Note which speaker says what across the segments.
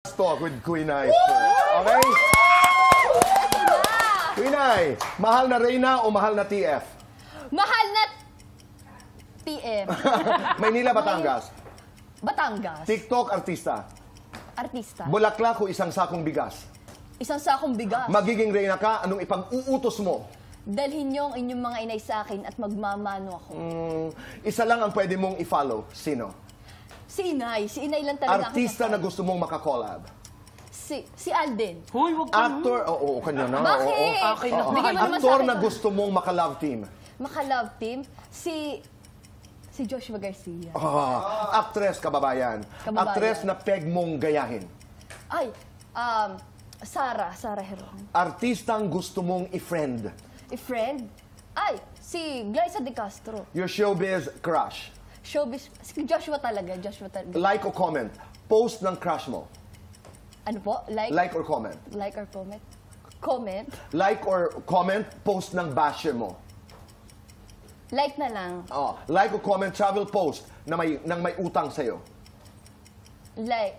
Speaker 1: Talk with Queen Ay. Okay? Queen Ay, mahal na Reyna o mahal na TF?
Speaker 2: Mahal na TF.
Speaker 1: Maynila, Batangas.
Speaker 2: Batangas.
Speaker 1: TikTok, artista.
Speaker 2: Artista.
Speaker 1: Bulaklak o isang sakong bigas?
Speaker 2: Isang sakong bigas.
Speaker 1: Magiging Reyna ka, anong ipang-uutos mo?
Speaker 2: Dalhin niyo ang inyong mga inay sa akin at magmamano ako.
Speaker 1: Isa lang ang pwede mong i-follow. Sino?
Speaker 2: Si inay. Si inay lang talaga.
Speaker 1: Artista na gusto mong makakollab?
Speaker 2: Si Alden.
Speaker 3: Hoy, wag ka.
Speaker 1: Actor, oo, kanya na.
Speaker 2: Bakit?
Speaker 1: Oo.
Speaker 3: Okay lang.
Speaker 2: Bigyan mo naman sa
Speaker 1: Actor
Speaker 2: akin
Speaker 1: na
Speaker 2: to.
Speaker 1: gusto mong maka-love team?
Speaker 2: Maka-love team. Si Joshua Garcia.
Speaker 1: Actress, kababayan. Actress na peg mong gayahin?
Speaker 2: Ay, Sarah Heron.
Speaker 1: Artistang gusto mong i-friend?
Speaker 2: I-friend? Ay, si Glyza De Castro.
Speaker 1: Your showbiz crush?
Speaker 2: Showbiz. Si Joshua talaga.
Speaker 1: Like o comment? Post ng crush mo?
Speaker 2: Ano po?
Speaker 1: Like or comment?
Speaker 2: Like or comment? Comment?
Speaker 1: Like or comment? Post ng basher mo?
Speaker 2: Like na lang.
Speaker 1: Like or comment? Travel post na nang may utang sa'yo?
Speaker 2: Like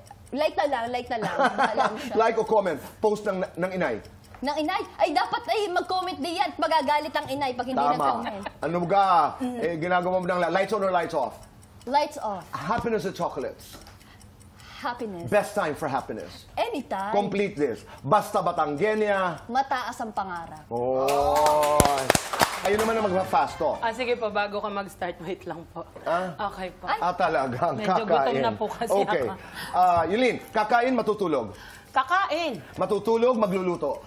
Speaker 2: na lang. Bahala mo siya.
Speaker 1: Like or comment? Post ng inay?
Speaker 2: Ng inay? Ay, dapat mag-comment din yan. Magagalit ang inay pag hindi nag-comment.
Speaker 1: Ano ka? Ginagawa mo ng lights on or lights off?
Speaker 2: Lights off.
Speaker 1: Happiness or chocolates?
Speaker 2: Happiness.
Speaker 1: Best time for happiness.
Speaker 2: Anytime.
Speaker 1: Complete this. Basta Batanggenia.
Speaker 2: Mataas ang pangarap.
Speaker 1: Oh. Ayun naman na mag-fast talk.
Speaker 3: Sige po, bago ka mag-start, wait lang po. Okay po.
Speaker 1: Talagang
Speaker 3: Medyo
Speaker 1: kakain.
Speaker 3: gutom na po kasi
Speaker 1: okay.
Speaker 3: ako.
Speaker 1: Yulin, kakain, matutulog.
Speaker 3: Kakain.
Speaker 1: Matutulog, magluluto.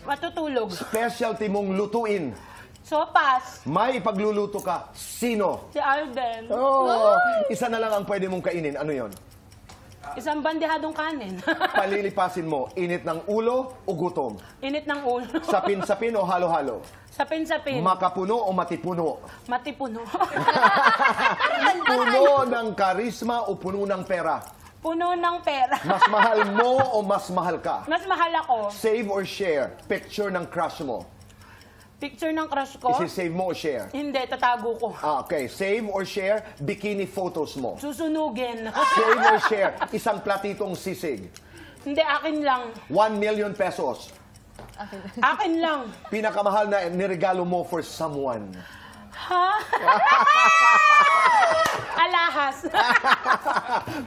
Speaker 3: Matutulog.
Speaker 1: Specialty mong lutuin.
Speaker 3: Sopas.
Speaker 1: May ipagluluto ka. Sino?
Speaker 3: Si Alden.
Speaker 1: Isa na lang ang pwede mong kainin. Ano yon?
Speaker 3: Isang bandehadong kanin.
Speaker 1: Palilipasin mo, init ng ulo o gutom?
Speaker 3: Init ng ulo.
Speaker 1: Sapin-sapin o halo-halo?
Speaker 3: Sapin-sapin.
Speaker 1: Makapuno o matipuno?
Speaker 3: Matipuno.
Speaker 1: Puno ng karisma o puno ng pera?
Speaker 3: Puno ng pera.
Speaker 1: Mas mahal mo o mas mahal ka?
Speaker 3: Mas mahal ako.
Speaker 1: Save or share? Picture ng crush mo?
Speaker 3: Picture ng crush ko.
Speaker 1: Isi-save mo o share?
Speaker 3: Hindi, tatago ko.
Speaker 1: Okay. Save or share? Bikini photos mo?
Speaker 3: Susunugin.
Speaker 1: Save or share? Isang platitong sisig?
Speaker 3: Hindi, akin lang.
Speaker 1: 1 million pesos?
Speaker 3: Akin lang.
Speaker 1: Pinakamahal na niregalo mo for someone?
Speaker 3: Ha? Alahas.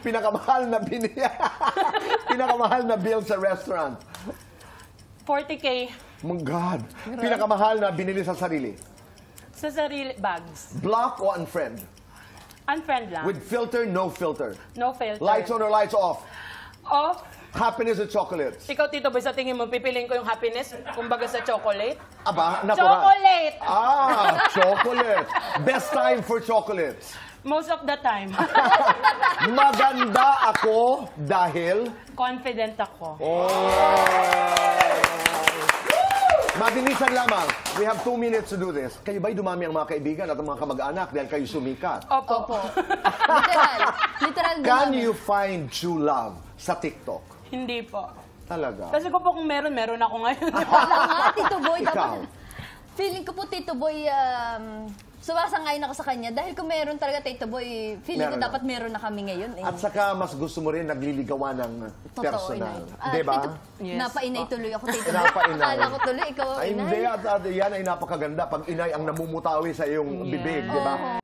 Speaker 1: Pinakamahal na bill sa restaurant?
Speaker 3: 40K.
Speaker 1: My God. Pinakamahal na binili sa sarili?
Speaker 3: Sa sarili, bags.
Speaker 1: Block o unfriend?
Speaker 3: Unfriend lang.
Speaker 1: With filter, no filter?
Speaker 3: No filter.
Speaker 1: Lights on or lights off?
Speaker 3: Off.
Speaker 1: Happiness or chocolates?
Speaker 3: Ikaw, Tito Boy, sa tingin mo, pipiliin ko yung happiness? Kumbaga sa chocolate?
Speaker 1: Aba, natural.
Speaker 3: Chocolate!
Speaker 1: Chocolate. Best time for chocolates?
Speaker 3: Most of the time.
Speaker 1: Maganda ako dahil?
Speaker 3: Confident ako.
Speaker 1: Mabilisan lamang. We have 2 minutes to do this. Kayo ba'y dumami ang mga kaibigan at ang mga kamag-anak dahil kayo sumikat?
Speaker 3: Opo.
Speaker 2: Literal.
Speaker 1: Can you find true love sa TikTok?
Speaker 3: Hindi po.
Speaker 1: Talaga?
Speaker 3: Kasi ko po kung meron ako ngayon.
Speaker 2: Wala nga, Tito Boy.
Speaker 1: Ikaw?
Speaker 2: Dapat, feeling ko po, Tito Boy, sumasangayon ako sa kanya. Dahil kung meron talaga, Tito Boy, feeling ko
Speaker 1: Meron na.
Speaker 2: dapat meron na kami ngayon.
Speaker 1: At saka mas gusto mo rin nagliligawan ng personal. Diba?
Speaker 2: Yes. Napainay tuloy ako, Tito Boy.
Speaker 1: Napainay.
Speaker 2: Akala ko tuloy, ikaw ang
Speaker 1: Ay,
Speaker 2: inay.
Speaker 1: hindi. At yan ay napakaganda pag inay ang namumutawi sa iyong bibig, di ba?